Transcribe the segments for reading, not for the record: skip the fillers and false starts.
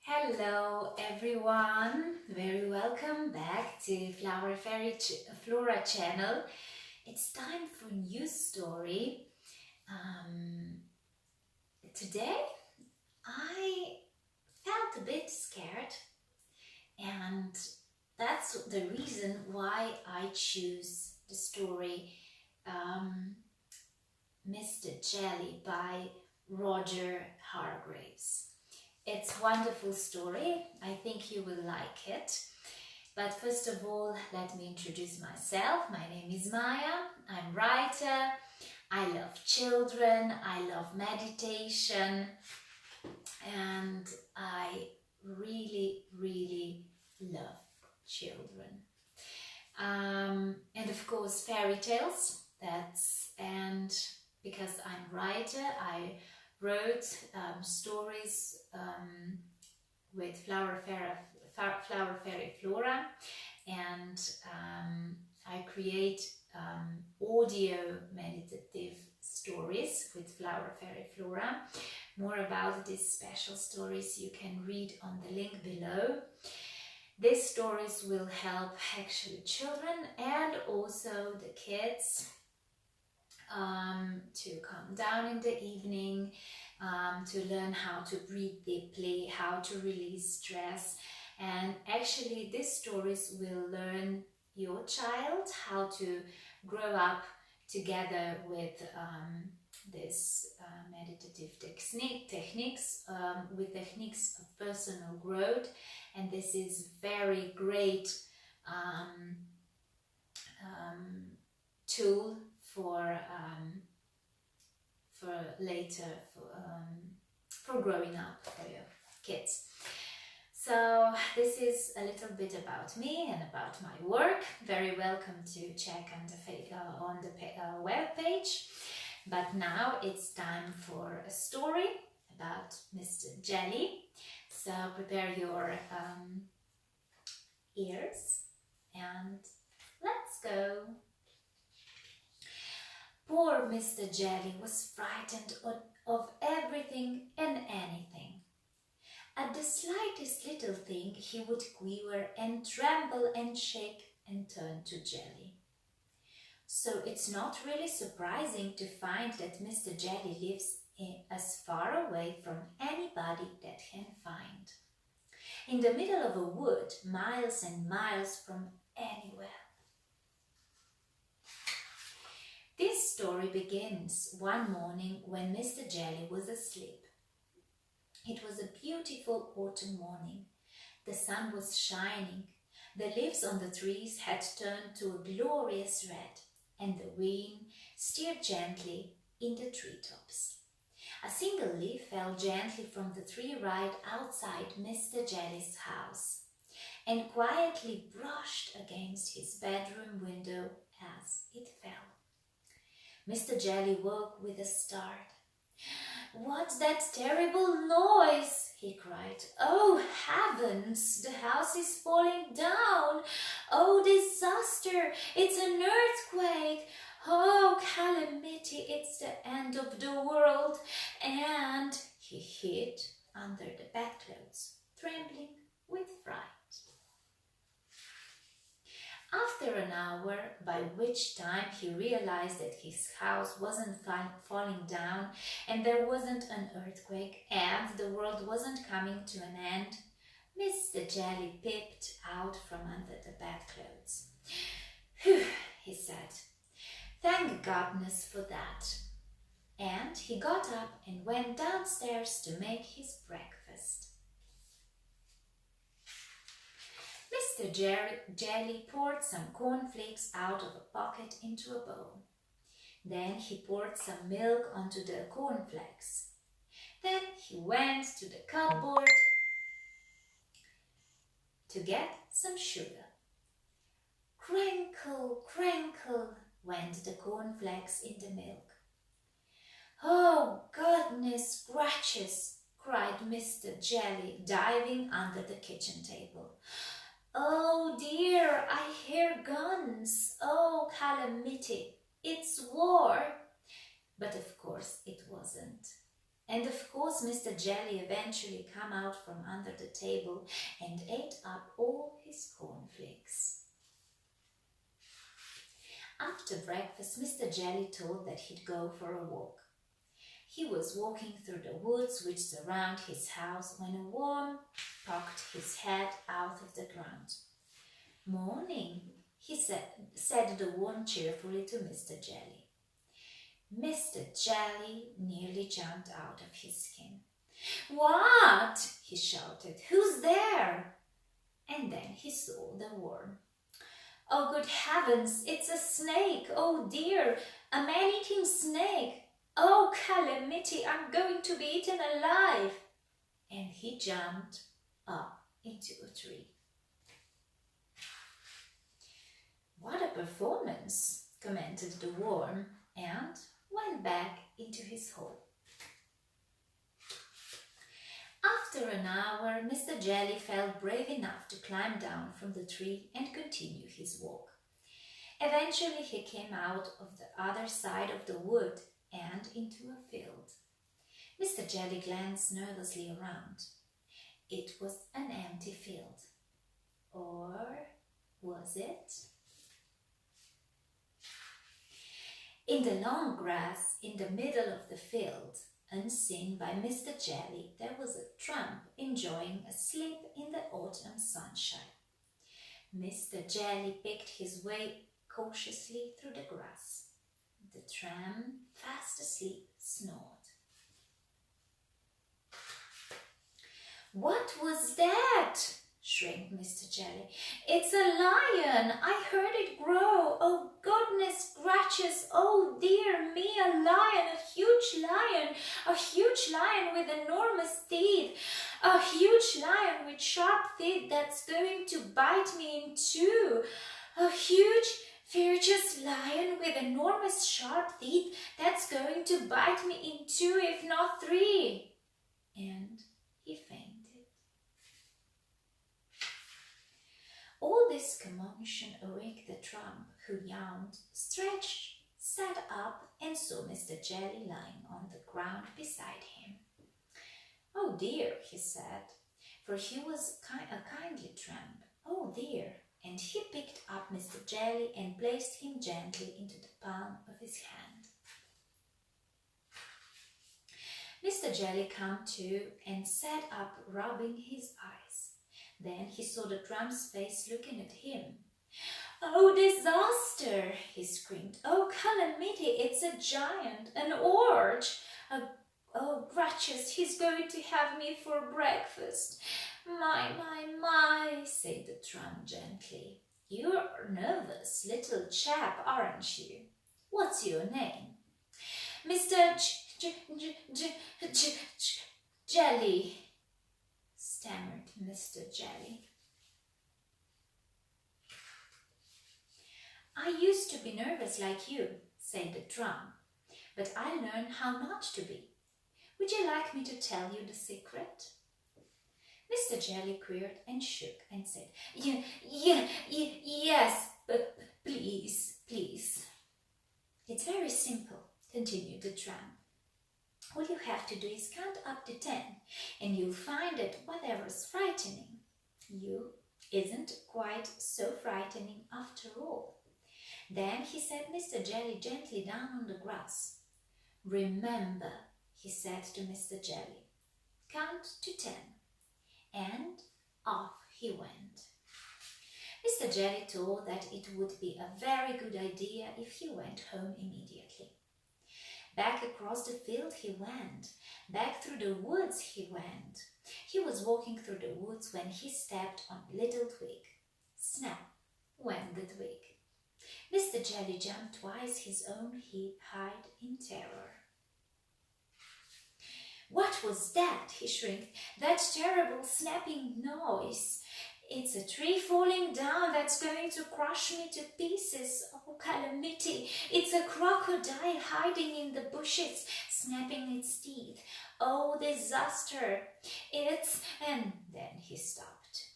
Hello everyone, very welcome back to FlowrFairy Flora channel. It's time for a new story. Today I felt a bit scared, and that's the reason why I choose the story Mr. Jelly by Roger Hargraves. It's a wonderful story. I think you will like it. But first of all, let me introduce myself. My name is Maya. I'm a writer. I love children. I love meditation. And I really, really love children. And of course, fairy tales. And because I'm a writer, I wrote stories with FlowrFairy Flora, and I create audio meditative stories with FlowrFairy Flora. More about these special stories you can read on the link below. These stories will help actually children and also the kids to calm down in the evening, to learn how to breathe deeply, how to release stress. And actually these stories will learn your child how to grow up together with this meditative techniques, with techniques of personal growth. And this is very great tool for later, for growing up, for your kids. So this is a little bit about me and about my work. Very welcome to check on the web page. But now it's time for a story about Mr. Jelly. So prepare your ears and let's go. Poor Mr. Jelly was frightened of everything and anything. At the slightest little thing he would quiver and tremble and shake and turn to jelly. So it's not really surprising to find that Mr. Jelly lives as far away from anybody that can find. In the middle of a wood, miles and miles from anywhere. This story begins one morning when Mr. Jelly was asleep. It was a beautiful autumn morning. The sun was shining. The leaves on the trees had turned to a glorious red, and the wind stirred gently in the treetops. A single leaf fell gently from the tree right outside Mr. Jelly's house and quietly brushed against his bedroom window as it fell. Mr. Jelly woke with a start. "What's that terrible noise?" he cried. "Oh, heavens, the house is falling down. Oh, disaster, it's an earthquake. Oh, calamity, it's the end of the world." And he hid under the bedclothes, trembling with fright. After an hour, by which time he realized that his house wasn't falling down and there wasn't an earthquake and the world wasn't coming to an end, Mr. Jelly peeped out from under the bedclothes. "Phew," he said. "Thank goodness for that." And he got up and went downstairs to make his breakfast. Mr. Jelly poured some cornflakes out of a pocket into a bowl. Then he poured some milk onto the cornflakes. Then he went to the cupboard to get some sugar. Crinkle, crinkle went the cornflakes in the milk. "Oh, goodness gracious!" cried Mr. Jelly, diving under the kitchen table. "Oh dear, I hear guns. Oh, calamity, it's war." But of course it wasn't. And of course, Mr. Jelly eventually came out from under the table and ate up all his cornflakes. After breakfast, Mr. Jelly thought that he'd go for a walk. He was walking through the woods which surround his house when a worm poked his head out of the ground. "Morning," he said the worm cheerfully to Mr. Jelly. Mr. Jelly nearly jumped out of his skin. "What?" he shouted. "Who's there?" And then he saw the worm. "Oh, good heavens, it's a snake! Oh dear, a man-eating snake! Oh, calamity, I'm going to be eaten alive!" And he jumped up into a tree. "What a performance," commented the worm, and went back into his hole. After an hour, Mr. Jelly felt brave enough to climb down from the tree and continue his walk. Eventually, he came out of the other side of the wood and into a field. Mr. Jelly glanced nervously around. It was an empty field. Or was it? In the long grass in the middle of the field, unseen by Mr. Jelly, there was a tramp enjoying a sleep in the autumn sunshine. Mr. Jelly picked his way cautiously through the grass. The tramp, fast asleep, snored. "What was that?" shrieked Mr. Jelly. "It's a lion! I heard it grow! Oh, goodness gracious! Oh, dear me, a lion! A huge lion! A huge lion with enormous teeth! A huge lion with sharp teeth that's going to bite me in two! A huge, fierce lion with enormous sharp teeth that's going to bite me in two, if not three!" And he fainted. All this commotion awaked the tramp, who yawned, stretched, sat up, and saw Mr. Jelly lying on the ground beside him. "Oh dear," he said, for he was a kindly tramp. "Oh dear," and he picked up Mr. Jelly and placed him gently into the palm of his hand. Mr. Jelly came to and sat up, rubbing his eyes. Then he saw the tramp's face looking at him. "Oh, disaster!" he screamed. "Oh, calamity! It's a giant, an orch! Oh, gracious, he's going to have me for breakfast!" My, said the tramp gently. "You're nervous, little chap, aren't you? What's your name?" "Mr. Jelly," stammered Mr. Jelly. "I used to be nervous like you," said the tramp, "but I learned how not to be. Would you like me to tell you the secret?" Mr. Jelly queered and shook and said, Yes, but please. "It's very simple," continued the tramp. "All you have to do is count up to 10, and you'll find that whatever's frightening you isn't quite so frightening after all." Then he set Mr. Jelly gently down on the grass. "Remember," he said to Mr. Jelly, "count to 10. And off he went. Mr. Jelly thought that it would be a very good idea if he went home immediately. Back across the field he went. Back through the woods he went. He was walking through the woods when he stepped on a little twig. Snap went the twig. Mr. Jelly jumped twice his own height in terror. "What was that?" he shrieked. "That terrible snapping noise. It's a tree falling down that's going to crush me to pieces. Oh, calamity! It's a crocodile hiding in the bushes, snapping its teeth. Oh, disaster! And then he stopped.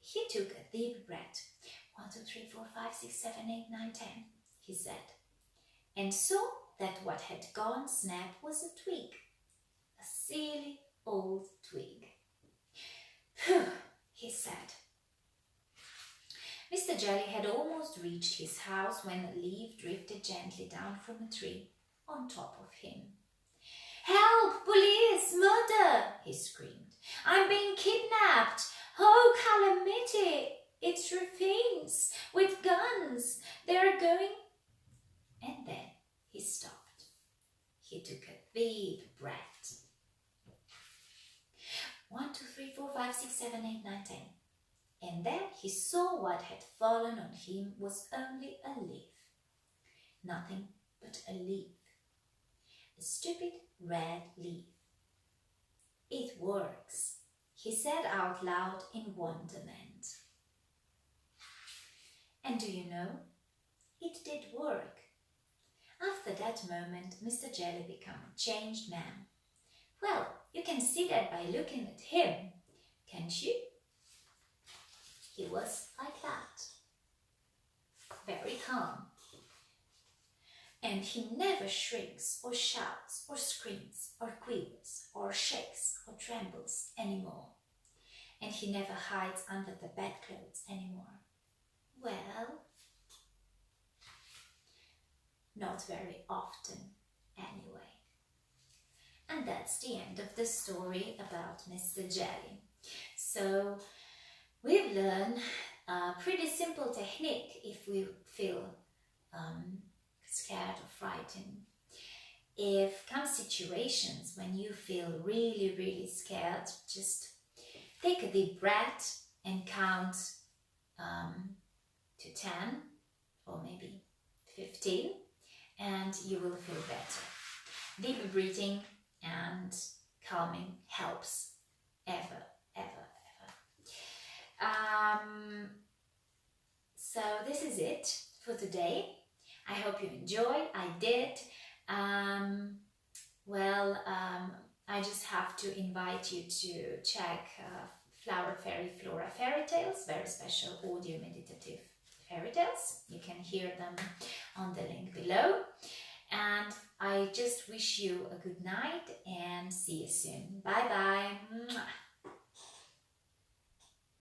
He took a deep breath. 1, 2, 3, 4, 5, 6, 7, 8, 9, 10, he said, and saw that what had gone snap was a twig. a silly old twig. Phew, he said. Mr. Jelly had almost reached his house when a leaf drifted gently down from a tree on top of him. "Help! Police! Murder!" he screamed. "I'm being kidnapped! Oh, calamity! It's ruffians with guns! They're going..." And then he stopped. He took a deep breath. 1, 2, 3, 4, 5, 6, 7, 8, 9, 10. And then he saw what had fallen on him was only a leaf. Nothing but a leaf. A stupid red leaf. "It works," he said out loud in wonderment. And do you know? It did work. After that moment, Mr. Jelly became a changed man. Well, you can see that by looking at him, can't you? He was like that. Very calm. And he never shrinks or shouts or screams or quivers or shakes or trembles anymore. And he never hides under the bedclothes anymore. Well, not very often anyway. And that's the end of the story about Mr. Jelly. So we've learned a pretty simple technique if we feel scared or frightened. If come situations when you feel really, really scared, just take a deep breath and count to 10 or maybe 15, and you will feel better. Deep breathing and calming helps ever. So this is it for today. I hope you enjoyed. I did. I just have to invite you to check FlowrFairy Flora fairy tales, very special audio meditative fairy tales. You can hear them on the link below. And I just wish you a good night and see you soon. Bye bye.